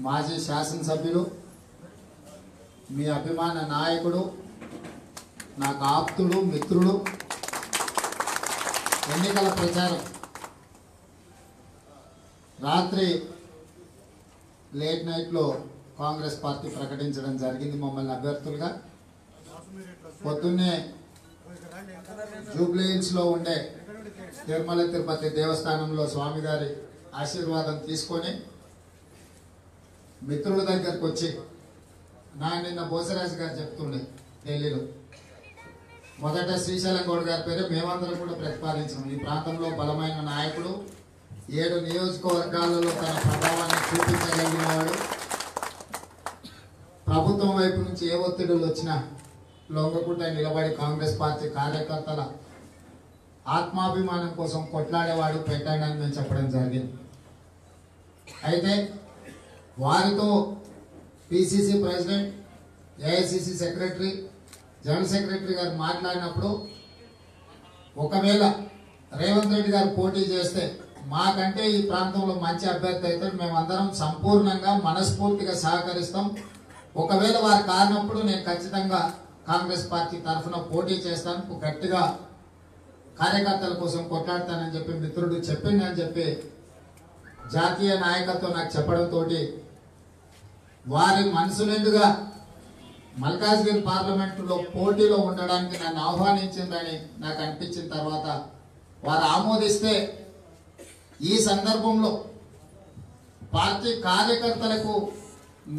మాజీ శాసనసభ్యులు మీ అభిమాన నాయకుడు నాకు ఆప్తుడు మిత్రుడు ఎన్నికల ప్రచారం రాత్రి లేట్ నైట్లో కాంగ్రెస్ పార్టీ ప్రకటించడం జరిగింది మమ్మల్ని అభ్యర్థులుగా. పొద్దున్నే జూబ్లీ హిల్స్ లో ఉండే తిరుమల తిరుపతి దేవస్థానంలో స్వామి గారి ఆశీర్వాదం తీసుకొని మిత్రుల దగ్గరకు వచ్చి నిన్న బోసరాజు గారు చెప్తుండే ఢిల్లీలో మొదట శ్రీశైలం గౌడ్ గారి పేరు మేమందరం కూడా ప్రతిపాదించాం. ఈ ప్రాంతంలో బలమైన నాయకుడు, 7 నియోజకవర్గాలలో తన ప్రభావాన్ని చూపించగలిగిన వాడు, ప్రభుత్వం వైపు నుంచి ఏ ఒత్తిడులు వచ్చినా లొంగకుండా నిలబడి కాంగ్రెస్ పార్టీ కార్యకర్తల ఆత్మాభిమానం కోసం కొట్లాడేవాడు పెట్టాడని మేము చెప్పడం జరిగింది. అయితే వారితో PCC president, AICC secretary, general secretary గారు మాట్లాడినప్పుడు ఒకవేళ రేవంత్ రెడ్డి గారు పోటీ చేస్తే మాకంటే ఈ ప్రాంతంలో మంచి అభ్యర్థి అయితే మేమందరం సంపూర్ణంగా మనస్ఫూర్తిగా సహకరిస్తాం. ఒకవేళ వారు కారణప్పుడు నేను ఖచ్చితంగా కాంగ్రెస్ పార్టీ తరఫున పోటీ చేస్తాను, గట్టిగా కార్యకర్తల కోసం కొట్లాడతానని చెప్పి మిత్రుడు చెప్పిందని చెప్పి జాతీయ నాయకత్వం నాకు చెప్పడంతో వారి మనసు నిండుగా మల్కాజ్గిరి పార్లమెంటులో పోటీలో ఉండడానికి నన్ను ఆహ్వానించిందని నాకు అనిపించిన తర్వాత వారు ఆమోదిస్తే ఈ సందర్భంలో పార్టీ కార్యకర్తలకు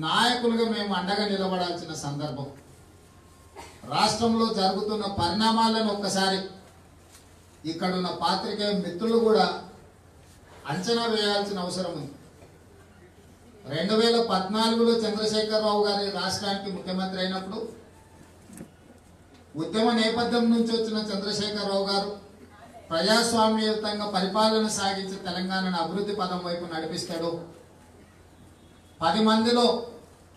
నాయకులుగా మేము అండగా నిలబడాల్సిన సందర్భం. రాష్ట్రంలో జరుగుతున్న పరిణామాలను ఒక్కసారి ఇక్కడున్న పాత్రికేయ మిత్రులు కూడా అంచనా వేయాల్సిన అవసరం ఉంది. 2014లో చంద్రశేఖరరావు గారి రాష్ట్రానికి ముఖ్యమంత్రి అయినప్పుడు ఉద్యమ నేపథ్యం నుంచి వచ్చిన చంద్రశేఖరరావు గారు ప్రజాస్వామ్యయుతంగా పరిపాలన సాగించి తెలంగాణను అభివృద్ధి పదం వైపు నడిపిస్తాడు, 10 మందిలో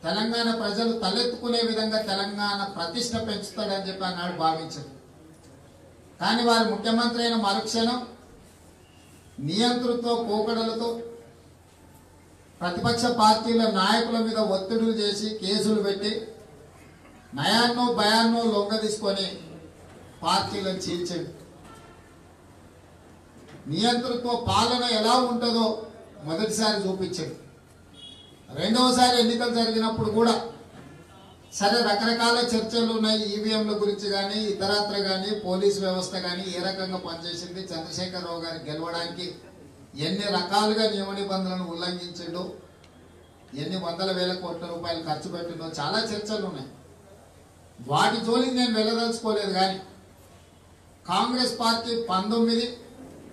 తెలంగాణ ప్రజలు తలెత్తుకునే విధంగా తెలంగాణ ప్రతిష్ట పెంచుతాడని చెప్పి అన్నాడు భావించారు. కానీ వారు ముఖ్యమంత్రి అయిన మరుక్షణం నియంతృత్వ పోకడలతో ప్రతిపక్ష పార్టీల నాయకుల మీద ఒత్తిడులు చేసి కేసులు పెట్టి నయాన్నో భయాన్నో లొంగ తీసుకొని పార్టీలను చీల్చండి. నియంతృత్వ పాలన ఎలా ఉంటుందో మొదటిసారి చూపించాడు. రెండవసారి ఎన్నికలు జరిగినప్పుడు కూడా సరే రకరకాల చర్చలు ఉన్నాయి, ఈవీఎంల గురించి కానీ ఇతరత్ర కానీ పోలీస్ వ్యవస్థ కానీ ఏ రకంగా పనిచేసింది, చంద్రశేఖరరావు గారు గెలవడానికి ఎన్ని రకాలుగా నియమ నిబంధనలను ఉల్లంఘించిండో, ఎన్ని వందల వేల కోట్ల రూపాయలు ఖర్చు పెట్టిండో చాలా చర్చలు ఉన్నాయి. వాటి జోలికి నేను వెళ్ళదలుచుకోలేదు. కానీ కాంగ్రెస్ పార్టీ 19,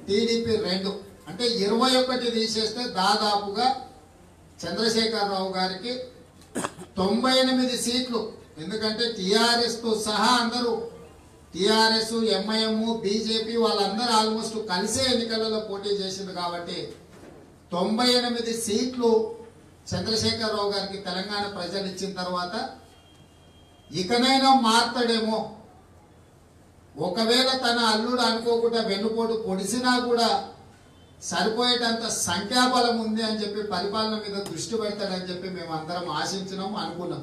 టీడీపీ 2 అంటే 21 తీసేస్తే దాదాపుగా చంద్రశేఖరరావు గారికి 98 సీట్లు. ఎందుకంటే టీఆర్ఎస్ తో సహా అందరూ టీఆర్ఎస్, ఎంఐఎం, బీజేపీ వాళ్ళందరూ ఆల్మోస్ట్ కలిసే ఎన్నికలలో పోటీ చేసింది కాబట్టి 98 సీట్లు చంద్రశేఖరరావు గారికి తెలంగాణ ప్రజలు ఇచ్చిన తర్వాత ఇకనైనా మారుతాడేమో, ఒకవేళ తన అల్లుడు అనుకోకుండా వెన్నుపోటు పొడిసినా కూడా సరిపోయేటంత సంఖ్యాబలం ఉంది అని చెప్పి పరిపాలన మీద దృష్టి పెడతాడని చెప్పి మేము అందరం ఆశించినాం, అనుకున్నాం.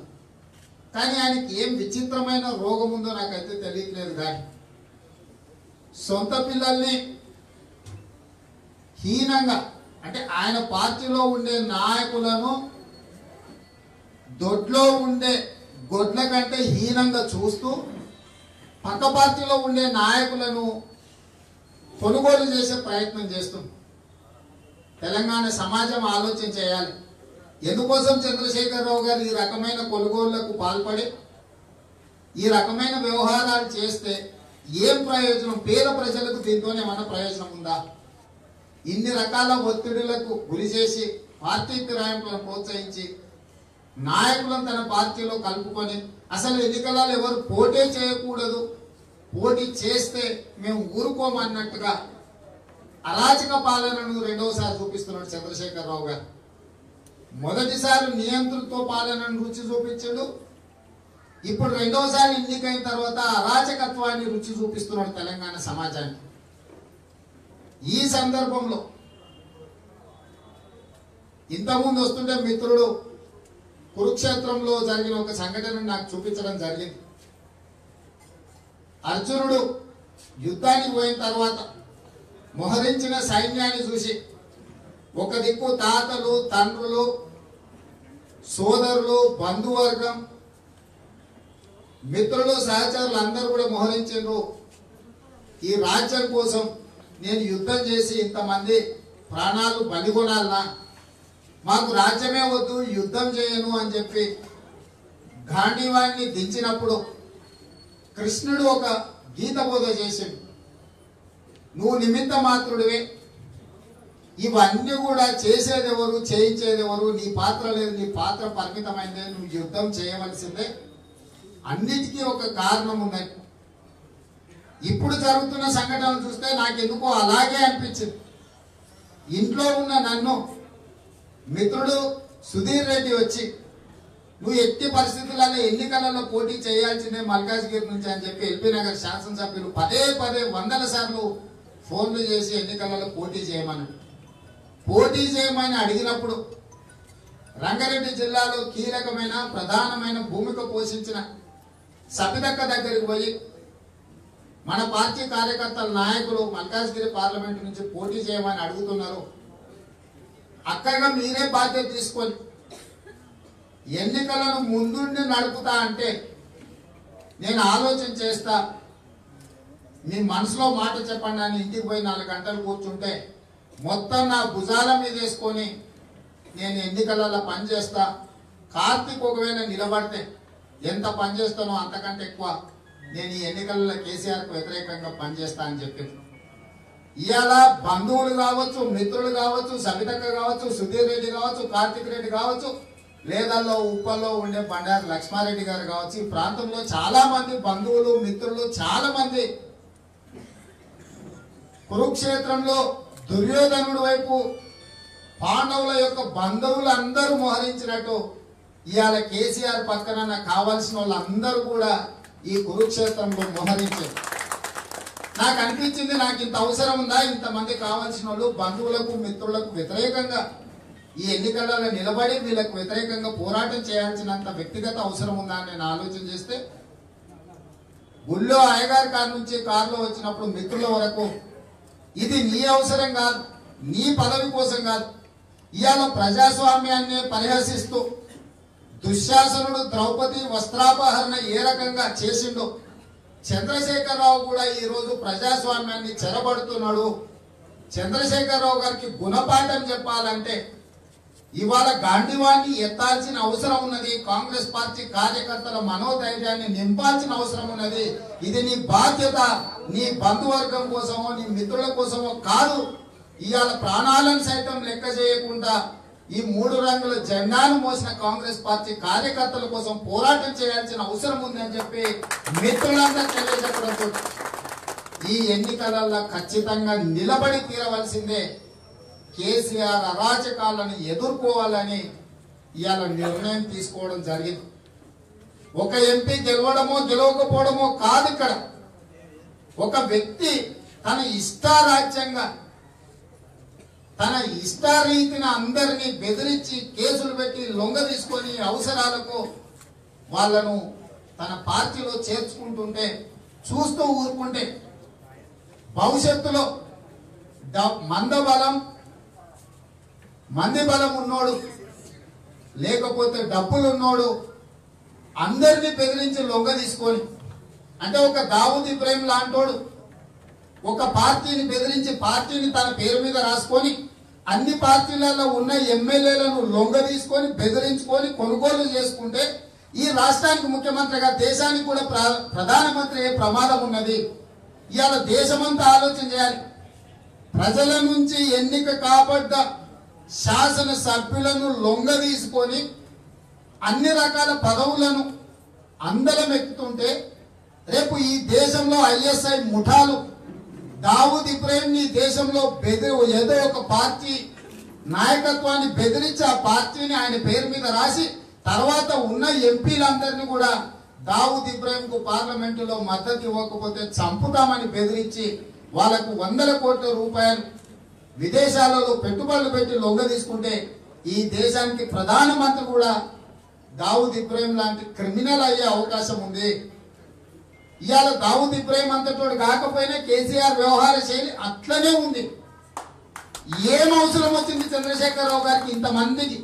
కానీ ఆయనకి ఏం విచిత్రమైన రోగం ఉందో నాకైతే తెలియట్లేదు. కానీ సొంత పిల్లల్ని హీనంగా అంటే ఆయన పార్టీలో ఉండే నాయకులను దొడ్లో ఉండే గొడ్ల కంటే హీనంగా చూస్తూ పక్క పార్టీలో ఉండే నాయకులను కొనుగోలు చేసే ప్రయత్నం చేస్తుంది. తెలంగాణ సమాజం ఆలోచన చేయాలి. ఎందుకోసం చంద్రశేఖరరావు గారు ఈ రకమైన కొనుగోళ్లకు పాల్పడి ఈ రకమైన వ్యవహారాలు చేస్తే ఏం ప్రయోజనం? పేద ప్రజలకు దీంతోనే ఏమైనా ప్రయోజనం ఉందా? ఇన్ని రకాల ఒత్తిడులకు గురి చేసి పార్టీ ఫిరాయింపులను ప్రోత్సహించి నాయకులను తన పార్టీలో కలుపుకొని అసలు ఎన్నికలలో ఎవరు పోటీ చేయకూడదు, పోటీ చేస్తే మేము ఊరుకోమన్నట్టుగా అరాచక పాలనను రెండవసారి చూపిస్తున్నాడు చంద్రశేఖరరావు గారు. మొదటిసారి నియంతృత్వ పాలనను రుచి చూపించాడు, ఇప్పుడు రెండవసారి ఎన్నికైన తర్వాత అరాచకత్వాన్ని రుచి చూపిస్తున్నాడు తెలంగాణ సమాజానికి. ఈ సందర్భంలో ఇంతకుముందు వస్తుంటే మిత్రుడు కురుక్షేత్రంలో జరిగిన ఒక సంఘటన నాకు చూపించడం జరిగింది. అర్జునుడు యుద్ధానికి పోయిన తర్వాత మోహరించిన సైన్యాన్ని చూసి ఒక దిక్కు తాతలు, తండ్రులు, సోదరులు, బంధువర్గం, మిత్రులు, సహచరులు అందరూ కూడా మోహరించారు. ఈ రాజ్యం కోసం నేను యుద్ధం చేసి ఇంతమంది ప్రాణాలు బలిగొనాలనా, మాకు రాజ్యమే వద్దు, యుద్ధం చేయను అని చెప్పి గాంధీవాన్ని దించినప్పుడు కృష్ణుడు ఒక గీత బోధ చేశాడు. నువ్వు నిమిత్త మాత్రుడివే, ఇవన్నీ కూడా చేసేది ఎవరు, చేయించేది ఎవరు, నీ పాత్ర లేదు, నీ పాత్ర పరిమితమైందే, నువ్వు యుద్ధం చేయవలసిందే, అన్నిటికీ ఒక కారణం ఉన్నది. ఇప్పుడు జరుగుతున్న సంఘటనలు చూస్తే నాకెందుకో అలాగే అనిపించింది. ఇంట్లో ఉన్న నన్ను మిత్రుడు సుధీర్ రెడ్డి వచ్చి నువ్వు ఎట్టి పరిస్థితులలో ఎన్నికలలో పోటీ చేయాల్సిందే మల్కాజ్గిరి నుంచి అని చెప్పి ఎల్బీ నగర్ శాసనసభ్యులు పదే పదే వందల సార్లు ఫోన్లు చేసి ఎన్నికలలో పోటీ చేయమని అడిగినప్పుడు రంగారెడ్డి జిల్లాలో కీలకమైన ప్రధానమైన భూమిక పోషించిన సబితక్క దగ్గరికి పోయి మన పార్టీ కార్యకర్తల నాయకులు మల్కాజ్గిరి పార్లమెంట్ నుంచి పోటీ చేయమని అడుగుతున్నారు, అక్కగా మీరే బాధ్యత తీసుకొని ఎన్నికలను ముందుండి నడుపుతా అంటే నేను ఆలోచన చేస్తా, మీ మనసులో మాట చెప్పండి అని ఇంటికి పోయి 4 గంటలు కూర్చుంటే మొత్తం నా భుజాల మీద వేసుకొని నేను ఎన్నికలలో పనిచేస్తా, కార్తీక్ ఒకవేళ నిలబడితే ఎంత పనిచేస్తానో అంతకంటే ఎక్కువ నేను ఈ ఎన్నికలలో కేసీఆర్కు వ్యతిరేకంగా పనిచేస్తా అని చెప్పింది. ఇవాళ బంధువులు కావచ్చు, మిత్రులు కావచ్చు, సబితక్క కావచ్చు, సుధీర్ రెడ్డి కావచ్చు, కార్తీక్ రెడ్డి కావచ్చు, లేదల్లో ఉప్పల్లో ఉండే బండారు లక్ష్మారెడ్డి గారు కావచ్చు, ఈ ప్రాంతంలో చాలా మంది బంధువులు, మిత్రులు చాలా మంది కురుక్షేత్రంలో దుర్యోధనుడి వైపు పాండవుల యొక్క బంధువులు అందరూ మోహరించినట్టు ఇవాళ కేసీఆర్ పక్కన నాకు కావాల్సిన వాళ్ళందరూ కూడా ఈ కురుక్షేత్రంలో మోహరించారు. నాకు అనిపించింది, నాకు ఇంత అవసరం ఉందా, ఇంతమంది కావాల్సిన వాళ్ళు బంధువులకు, మిత్రులకు వ్యతిరేకంగా ఈ ఎన్నికలలో నిలబడి వీళ్ళకు వ్యతిరేకంగా పోరాటం చేయాల్సినంత వ్యక్తిగత అవసరం ఉందా అని నేను ఆలోచన చేస్తే, గుళ్ళో అయ్యగారి కారు నుంచి కారులో వచ్చినప్పుడు మిత్రుల వరకు ఇది నీ అవసరం కాదు, నీ పదవి కోసం కాదు, ఇవాళ ప్రజాస్వామ్యాన్ని పరిహసిస్తూ దుశ్శాసనుడు ద్రౌపది వస్త్రాపహరణ ఏ రకంగా చేసిండో చంద్రశేఖరరావు కూడా ఈరోజు ప్రజాస్వామ్యాన్ని చెరబడుతున్నాడు. చంద్రశేఖరరావు గారికి గుణపాఠం చెప్పాలంటే ఇవాళ గాంధీవాన్ని ఎత్తాల్సిన అవసరం ఉన్నది. కాంగ్రెస్ పార్టీ కార్యకర్తల మనోధైర్యాన్ని నింపాల్సిన అవసరం ఉన్నది. ఇది నీ బాధ్యత, నీ బంధువర్గం కోసమో నీ మిత్రుల కోసమో కాదు. ఇవాళ ప్రాణాలను సైతం లెక్క చేయకుండా ఈ 3 రంగుల జెండాను మోసిన కాంగ్రెస్ పార్టీ కార్యకర్తల కోసం పోరాటం చేయాల్సిన అవసరం ఉంది అని చెప్పి మిత్రులందరూ తెలియజెప్పడంతో ఈ ఎన్నికలలో ఖచ్చితంగా నిలబడి తీరవలసిందే, కేసీఆర్ అరాచకాలను ఎదుర్కోవాలని ఇవాళ నిర్ణయం తీసుకోవడం జరిగింది. ఒక ఎంపీ గెలవడమో గెలవకపోవడమో కాదు, ఇక్కడ ఒక వ్యక్తి తన ఇష్టారాజ్యంగా తన ఇష్టారీతిన అందరినీ బెదిరించి కేసులు పెట్టి లొంగ తీసుకొని అవసరాలకు వాళ్ళను తన పార్టీలో చేర్చుకుంటుంటే చూస్తూ ఊరుకుంటే భవిష్యత్తులో మంది బలం ఉన్నోడు లేకపోతే డబ్బులు ఉన్నోడు అందరినీ బెదిరించి లొంగ తీసుకొని, అంటే ఒక దావూద్ ఇబ్రాహిం లాంటోడు ఒక పార్టీని బెదిరించి పార్టీని తన పేరు మీద రాసుకొని అన్ని పార్టీలలో ఉన్న ఎమ్మెల్యేలను లొంగ తీసుకొని బెదిరించుకొని కొనుగోలు చేసుకుంటే ఈ రాష్ట్రానికి ముఖ్యమంత్రిగా దేశానికి కూడా ప్రధానమంత్రి అయ్యే ప్రమాదం ఉన్నది. ఇవాళ దేశమంతా ఆలోచన చేయాలి. ప్రజల నుంచి ఎన్నిక కాబడ్డ శాసన సభ్యులను లొంగ తీసుకొని అన్ని రకాల పదవులను అందలం ఎక్కుతుంటే రేపు ఈ దేశంలో ఐఎస్ఐ ముఠాలు దావూద్ ఇబ్రాహిం ని దేశంలో ఏదో ఒక పార్టీ నాయకత్వాన్ని బెదిరించి ఆ పార్టీని ఆయన పేరు మీద రాసి తర్వాత ఉన్న ఎంపీలందరినీ కూడా దావూద్ ఇబ్రాహిం కు పార్లమెంటులో మద్దతు ఇవ్వకపోతే చంపుతామని బెదిరించి వాళ్లకు 100 కోట్ల రూపాయలు విదేశాలలో పెట్టుబడులు పెట్టి లొంగ తీసుకుంటే ఈ దేశానికి ప్రధానమంత్రి కూడా దావుద్ ఇబ్రాహిం లాంటి క్రిమినల్ అయ్యే అవకాశం ఉంది. ఇవాళ దావుద్ ఇబ్రాహిం అంతటోడు కాకపోయినా కేసీఆర్ వ్యవహార శైలి అట్లనే ఉంది. ఏం అవసరం వచ్చింది చంద్రశేఖరరావు గారికి? ఇంతమందికి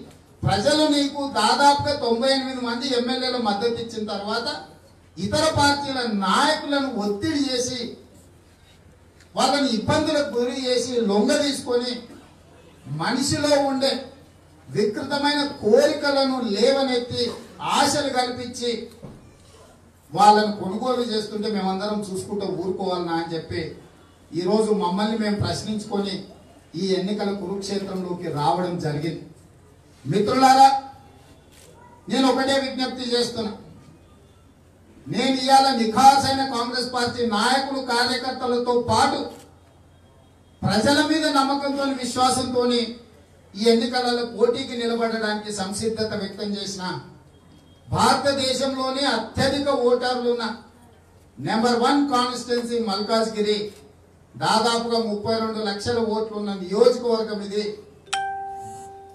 ప్రజలు నీకు దాదాపుగా 98 మంది ఎమ్మెల్యేల మద్దతు ఇచ్చిన తర్వాత ఇతర పార్టీల నాయకులను ఒత్తిడి చేసి వాళ్ళని ఇబ్బందులకు గురి చేసి లొంగ తీసుకొని మనిషిలో ఉండే వికృతమైన కోరికలను లేవనెత్తి ఆశలు కల్పించి వాళ్ళని కొనుగోలు చేస్తుంటే మేమందరం చూసుకుంటూ ఊరుకోవాలన్నా అని చెప్పి ఈరోజు మమ్మల్ని మేము ప్రశ్నించుకొని ఈ ఎన్నికల కురుక్షేత్రంలోకి రావడం జరిగింది. మిత్రులారా, నేను ఒకటే విజ్ఞప్తి చేస్తున్నా. నేను ఇవాళ నిఖాసైన కాంగ్రెస్ పార్టీ నాయకులు కార్యకర్తలతో పాటు ప్రజల మీద నమ్మకంతో విశ్వాసంతో ఈ ఎన్నికలలో పోటీకి నిలబడడానికి సంసిద్ధత వ్యక్తం చేసిన భారతదేశంలోనే అత్యధిక ఓటర్లు ఉన్న నెంబర్ 1 కాన్స్టిట్యున్సీ మల్కాజ్గిరి, దాదాపుగా 32 లక్షల ఓట్లు ఉన్న నియోజకవర్గం ఇది.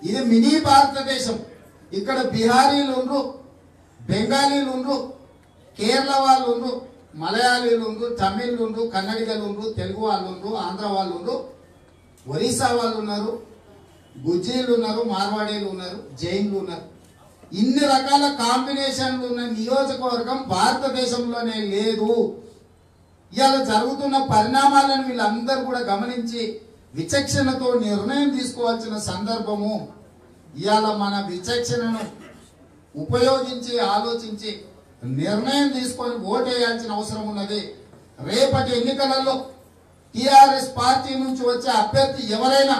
ఇది మినీ భారతదేశం. ఇక్కడ బిహారీలు ఉండ్రు, బెంగాలీలు ఉండ్రు, కేరళ వాళ్ళు ఉండ్రు, మలయాళీలు ఉండ్రు, తమిళ్లు ఉండ్రు, కన్నడిగలు ఉండ్రు, తెలుగు వాళ్ళు ఉండ్రు, ఆంధ్ర వాళ్ళు ఉండ్రు, ఒరిస్సా వాళ్ళు ఉన్నారు, గుజ్జీలు ఉన్నారు, మార్వాడీలు ఉన్నారు, జైన్లు ఉన్నారు. ఇన్ని రకాల కాంబినేషన్లు ఉన్న నియోజకవర్గం భారతదేశంలోనే లేదు. ఇవాళ జరుగుతున్న పరిణామాలను వీళ్ళందరూ కూడా గమనించి విచక్షణతో నిర్ణయం తీసుకోవాల్సిన సందర్భము. ఇవాళ మన విచక్షణను ఉపయోగించి ఆలోచించి నిర్ణయం తీసుకొని ఓటేయాల్సిన అవసరం ఉన్నది. రేపటి ఎన్నికలలో టిఆర్ఎస్ పార్టీ నుంచి వచ్చే అభ్యర్థి ఎవరైనా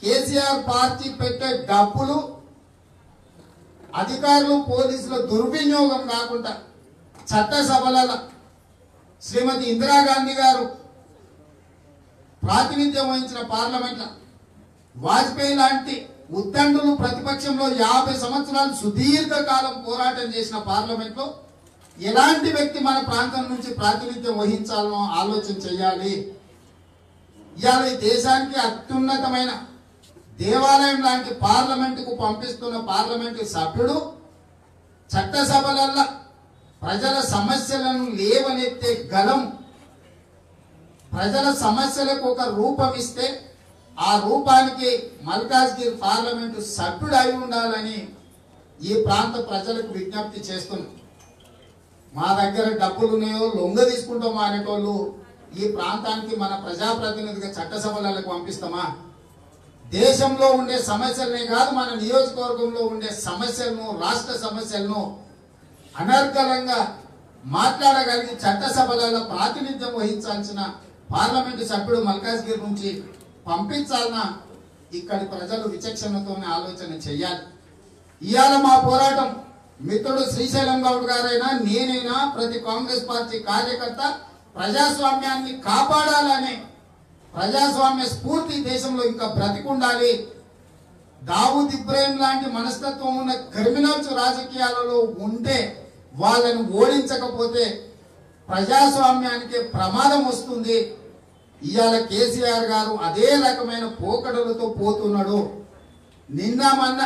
కేసీఆర్ పార్టీ పెట్టే డబ్బులు అధికారులు పోలీసుల దుర్వినియోగం కాకుండా చట్టసభలలో శ్రీమతి ఇందిరాగాంధీ గారు ప్రాతినిధ్యం వహించిన పార్లమెంట్లో వాజ్పేయి లాంటి ఉద్దండులు ప్రతిపక్షంలో 50 సంవత్సరాలు సుదీర్ఘ కాలం పోరాటం చేసిన పార్లమెంట్లో ఎలాంటి వ్యక్తి మన ప్రాంతం నుంచి ప్రాతినిధ్యం వహించాలనో ఆలోచన చేయాలి. ఇవాళ ఈ దేశానికి అత్యున్నతమైన దేవాలయం లాంటి పార్లమెంటుకు పంపిస్తున్న పార్లమెంటు సభ్యుడు చట్టసభలల్లో ప్రజల సమస్యలను లేవనెత్తే గలం, ప్రజల సమస్యలకు ఒక రూపం ఇస్తే ఆ రూపానికి మల్కాజ్గిరి పార్లమెంటు సభ్యుడు అయి ఉండాలని ఈ ప్రాంత ప్రజలకు విజ్ఞప్తి చేస్తున్నాం. మా దగ్గర డబ్బులు ఉన్నాయో లొంగ తీసుకుంటాం అనేటోళ్ళు ఈ ప్రాంతానికి మన ప్రజాప్రతినిధిగా చట్టసభలకు పంపిస్తామా? దేశంలో ఉండే సమస్యలనే కాదు, మన నియోజకవర్గంలో ఉండే సమస్యలను, రాష్ట్ర సమస్యలను అనర్గళంగా మాట్లాడగలిగి చట్టసభలలో ప్రాతినిధ్యం వహించాల్సిన పార్లమెంటు సభ్యుడు మల్కాజ్గిరి నుంచి పంపించాలన్నా ఇక్కడి ప్రజలు విచక్షణతోనే ఆలోచన చెయ్యాలి. ఇవాళ మా పోరాటం మిత్రుడు శ్రీశైలం గౌడ్ గారైనా నేనైనా ప్రతి కాంగ్రెస్ పార్టీ కార్యకర్త ప్రజాస్వామ్యాన్ని కాపాడాలని, ప్రజాస్వామ్య స్ఫూర్తి దేశంలో ఇంకా బ్రతికుండాలి. దావుద్ ఇబ్రాహిం లాంటి మనస్తత్వం ఉన్న క్రిమినల్స్ రాజకీయాలలో ఉంటే వాళ్ళను ఓడించకపోతే ప్రజాస్వామ్యానికి ప్రమాదం వస్తుంది. ఇవాళ కేసీఆర్ గారు అదే రకమైన పోకడలతో పోతున్నాడు. నిన్న మొన్న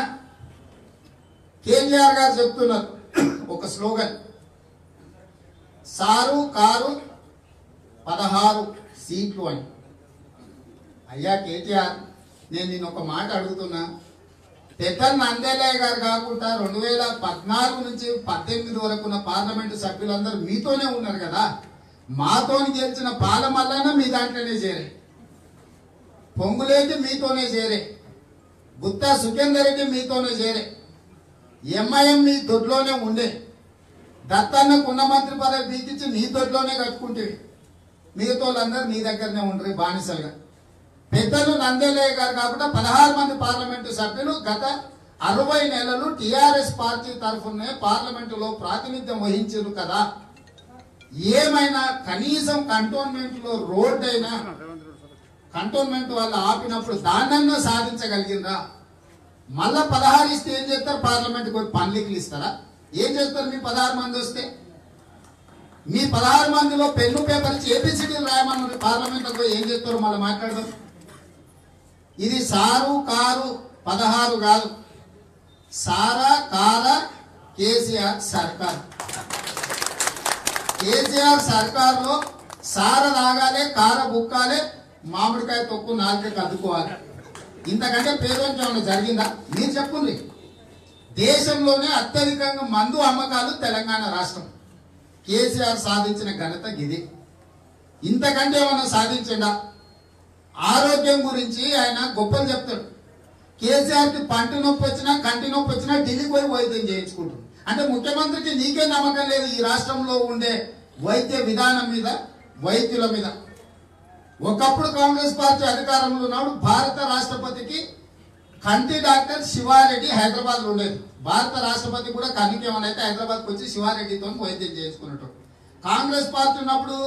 కేసీఆర్ గారు చెప్తున్నారు ఒక స్లోగన్, సారు కారు 16 సీట్లు అని. అయ్యా కేటీఆర్, నేను నిన్న ఒక మాట అడుగుతున్నా. పెద్దల నందేలయ్య గారు కాకుండా 2014 నుంచి 18 వరకు ఉన్న పార్లమెంటు సభ్యులందరూ మీతోనే ఉన్నారు కదా. మాతోని గెలిచిన పాలమల్లన మీ దాంట్లోనే చేరే, పొంగులేటి మీతోనే చేరే, గుత్తా సుఖేందర్ రెడ్డి మీతోనే చేరే, ఎంఐఎం మీ దొడ్లోనే ఉండే, దత్తన్నకు ఉన్న మంత్రి పదవి బీకించి నీ దొడ్లోనే కట్టుకుంటేవి. మిగతా వాళ్ళందరూ నీ దగ్గరనే ఉండరు బానిసలుగా. పెద్దలు నందేలయ్య గారు కాకుండా 16 మంది పార్లమెంటు సభ్యులు గత 60 నెలలు టిఆర్ఎస్ పార్టీ తరఫునే పార్లమెంటులో ప్రాతినిధ్యం వహించారు కదా. ఏమైనా కనీసం కంటోన్మెంట్ లో రోడ్ అయినా కంటోన్మెంట్ వాళ్ళు ఆపినప్పుడు దాన్నన్నా సాధించగలిగిందా? మళ్ళా 16 ఇస్తే ఏం చేస్తారు? పార్లమెంట్ పోయి పన్లికలు ఇస్తారా? ఏం చేస్తారు? మీ 16 మంది వస్తే మీ 16 మందిలో పెన్ను పేపర్ ఇచ్చి ఏపీసీడీలు రాయమన్నారు. పార్లమెంట్ పోయి ఏం చేస్తారు? మళ్ళీ మాట్లాడదాం. ఇది సారు కారు 16 కాదు, సారా కార కేసీఆర్ సర్కార్. కేసీఆర్ సర్కార్లో సార తాగాలి, కార బుక్కాలి, మామిడికాయ తొక్కు నాలుగు అద్దుకోవాలి. ఇంతకంటే పేదోనికి ఏమైనా జరిగిందా? మీరు చెప్పుండ్రి. దేశంలోనే అత్యధికంగా మందు అమ్మకాలు తెలంగాణ రాష్ట్రం. కేసీఆర్ సాధించిన ఘనత ఇది. ఇంతకంటే ఏమన్నా సాధించండా? ఆరోగ్యం గురించి ఆయన గొప్పలు చెప్తాడు. కేసీఆర్కి పంటి నొప్పి వచ్చినా కంటి నొప్పి వచ్చినా ఢిల్లీకి పోయి వైద్యం చేయించుకుంటాడు. అంటే ముఖ్యమంత్రికి నీకే నమ్మకం లేదు ఈ రాష్ట్రంలో ఉండే వైద్య విధానం మీద, వైద్యుల మీద. ఒకప్పుడు కాంగ్రెస్ పార్టీ అధికారంలో ఉన్నప్పుడు భారత రాష్ట్రపతికి కంటి డాక్టర్ శివారెడ్డి హైదరాబాద్లో ఉండేది. భారత రాష్ట్రపతి కూడా కన్నుకి ఏమైనా అయితే హైదరాబాద్కి వచ్చి శివారెడ్డితో వైద్యం చేయించుకున్నట్టు. కాంగ్రెస్ పార్టీ ఉన్నప్పుడు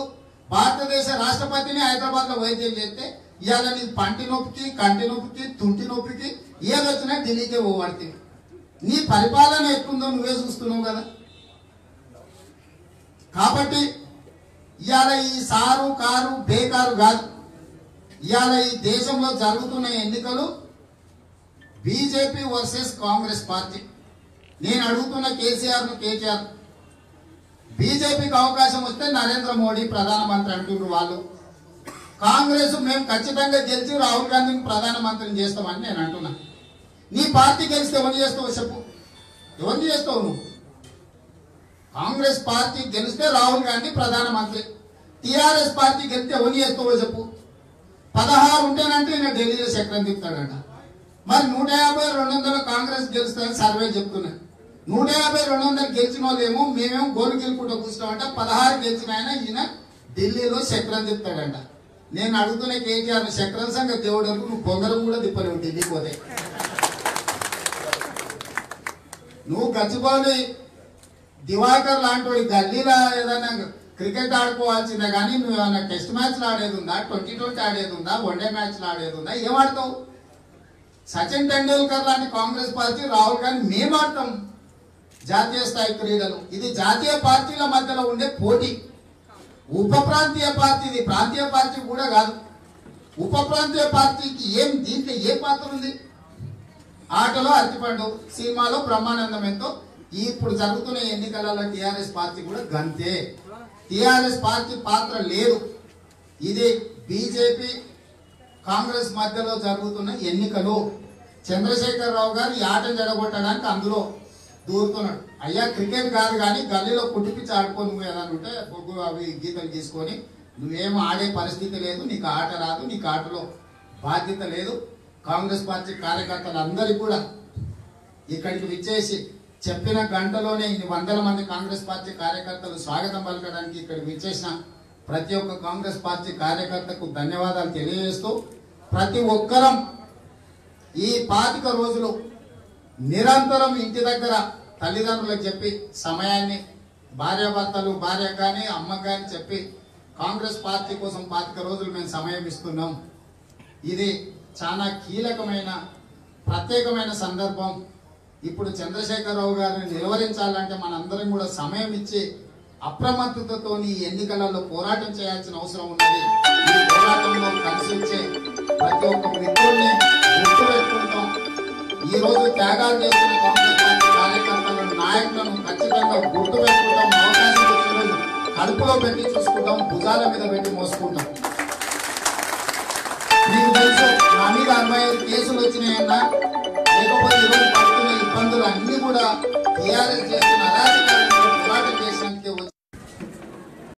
భారతదేశ రాష్ట్రపతిని హైదరాబాద్లో వైద్యం చేస్తే ఇవాళ నీకు పంటి నొప్పికి, కంటి నొప్పికి, తుంటి నొప్పికి ఏదొచ్చినా ఢిల్లీకే పోవాడుతుంది. నీ పరిపాలన ఎట్లుందో నువ్వే చూస్తున్నావు కదా. కాబట్టి ఇవాళ ఈ సారు కారు బేకారు కాదు. ఇవాళ ఈ దేశంలో జరుగుతున్న ఎన్నికలు బీజేపీ వర్సెస్ కాంగ్రెస్ పార్టీ. నేను అడుగుతున్న కేసీఆర్ బీజేపీకి అవకాశం వస్తే నరేంద్ర మోడీ ప్రధానమంత్రి అంటున్నారు వాళ్ళు. కాంగ్రెస్ మేము ఖచ్చితంగా గెలిచి రాహుల్ గాంధీని ప్రధానమంత్రిని చేస్తామని నేను అంటున్నా. నీ పార్టీ గెలిస్తే ఎవరిని చేస్తావు చెప్పు? ఎవరిని చేస్తావు నువ్వు? కాంగ్రెస్ పార్టీ గెలిస్తే రాహుల్ గాంధీ ప్రధానమంత్రి, టీఆర్ఎస్ పార్టీ గెలిస్తే ఎవరిని చేస్తావో చెప్పు? 16 ఉంటేనంటే నేను ఢిల్లీలో చక్రం తిప్పుతాడంట. మరి 150, 200 కాంగ్రెస్ గెలుస్తుందని సర్వే చెప్తున్నాయి. 150, 200 గెలిచిన వాళ్ళేమో మేమేమో గోలు గెలుపుకుంటూ కూర్చున్నామంట. 16 గెలిచిన ఆయన ఈయన ఢిల్లీలో చక్రం తిప్పుతాడంట. నేను అడుగుతున్న కేటీఆర్ చక్రం సంగతి దేవుడు వరకు నువ్వు పొంగరం కూడా తిప్పలేవు ఢిల్లీకి పోతే. నువ్వు గచ్చిబౌలి దివాకర్ లాంటి గల్లీలో ఏదైనా క్రికెట్ ఆడుకోవాల్సిందే కానీ నువ్వు ఏమైనా టెస్ట్ మ్యాచ్లు ఆడేది ఉందా, 2020 ఆడేది ఉందా, వన్డే మ్యాచ్లు ఆడేది ఉందా? ఏం ఆడతావు? సచిన్ టెండూల్కర్ లాంటి కాంగ్రెస్ పార్టీ, రాహుల్ గాంధీ మేము ఆడతాం జాతీయ స్థాయి క్రీడలు. ఇది జాతీయ పార్టీల మధ్యలో ఉండే పోటీ. ఉప ప్రాంతీయ పార్టీ, ఇది ప్రాంతీయ పార్టీ కూడా కాదు. ఉప ప్రాంతీయ పార్టీకి ఏం దీంట్లో ఏ పాత్ర ఉంది? ఆటలో అరటిపండు, సినిమాలో బ్రహ్మానందం ఎంతో. ఇప్పుడు జరుగుతున్న ఎన్నికలలో టీఆర్ఎస్ పార్టీ కూడా గంతే. టీఆర్ఎస్ పార్టీ పాత్ర లేదు. ఇది బీజేపీ కాంగ్రెస్ మధ్యలో జరుగుతున్న ఎన్నికలు. చంద్రశేఖరరావు గారు ఈ ఆటను జడగొట్టడానికి అందులో దూరుతున్నాడు. అయ్యా క్రికెట్ కాదు కానీ గల్లీలో కుట్టిపిచ్చి ఆడుకొని నువ్వు ఏదైనా ఉంటే బొగ్గు అవి గీతలు తీసుకొని నువ్వేం ఆడే పరిస్థితి లేదు, నీకు ఆట రాదు, నీకు ఆటలో బాధ్యత లేదు. కాంగ్రెస్ పార్టీ కార్యకర్తలు అందరికీ కూడా ఇక్కడికి విచ్చేసి చెప్పిన గంటలోనే ఇన్ని 100 మంది కాంగ్రెస్ పార్టీ కార్యకర్తలు స్వాగతం పలకడానికి ఇక్కడికి విచ్చేసిన ప్రతి ఒక్క కాంగ్రెస్ పార్టీ కార్యకర్తకు ధన్యవాదాలు తెలియజేస్తూ, ప్రతి ఒక్కరం ఈ 25 రోజులు నిరంతరం ఇంటి దగ్గర తల్లిదండ్రులకు చెప్పి సమయాన్ని భార్యాభర్తలు, భార్య కానీ అమ్మకు కానీ చెప్పి కాంగ్రెస్ పార్టీ కోసం 25 రోజులు మేము సమయం ఇస్తున్నాం. ఇది చాలా కీలకమైన ప్రత్యేకమైన సందర్భం. ఇప్పుడు చంద్రశేఖరరావు గారిని నిలువరించాలంటే మనందరం కూడా సమయం ఇచ్చి అప్రమత్తతతో ఈ ఎన్నికలలో పోరాటం చేయాల్సిన అవసరం ఉన్నది. ఈ పోరాటంలో కలిసి వచ్చే ప్రతి ఒక్క మిత్రుల్ని గుర్తు పెట్టుకుంటాం. ఈ రోజు త్యాగాలు చేస్తున్న కాంగ్రెస్ పార్టీ కార్యకర్తలను, నాయకులను ఖచ్చితంగా గుర్తు పెట్టుకుంటాం. అవకాశం వచ్చిన రోజు కడుపులో పెట్టి చూసుకుంటాం, భుజాల మీద పెట్టి మోసుకుంటాం. మీకు తెలుసు నా మీద 65 కేసులు వచ్చినాయన్నా, లేకపోతే ఈరోజు పడుతున్న ఇబ్బందులు అన్ని కూడా టీఆర్ఎస్ చేస్తున్న